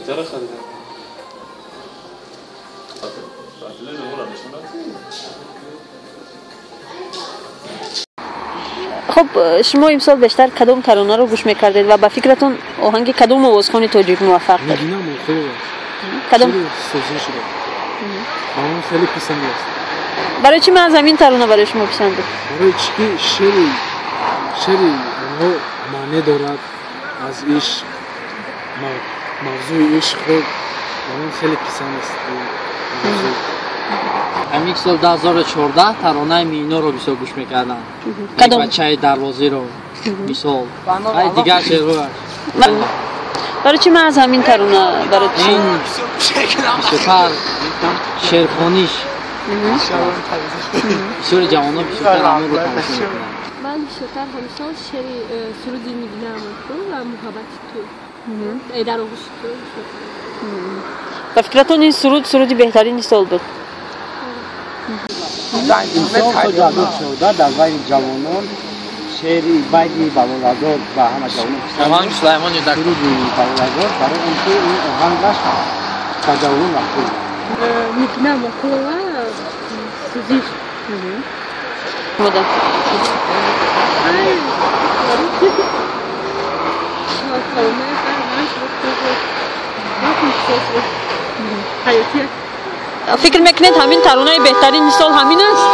چرا خریدم؟ خب شما امسال بیشتر کدام ترانه رو گوش میکردید و با فکرتون آهنگ کدام آوازخوان تاجیک موفق بود؟ میگینم خوب کدام سوزی شده اون خیلی پسند است. برای چی من همین ترانه برای شما پسند بود؟ برای چی شعری اونها معنی دارد از عشق موضوع عشق خود اون خیلی پسند است. همین سال 2014 ترانه مینا رو بسیار گوش میکردم. کدام؟ بچه دروازه رو مثال دیگر شعرها برای چی من از همین ترانه برای چی؟ این بسیار شعرخوانیش بسیار جوانان بسیار امور رو تماشا میکنن. من بیشتر همیشه شعر سرودی میبینم و محبت تو در آغوش تو. با فکرتون این سرودی بهترین سال بود؟ امسال تا جالب شده در بین جوانان شعری بیتی بلالزاد و همه جوانان آهنگ سلیمانی در سرودی بلالزاد برای اینکه این آهنگش تا جوانان مقبول میبینم و کلا سوزیش مدام فکر میکنید همین ترانه بهترین سال همین است؟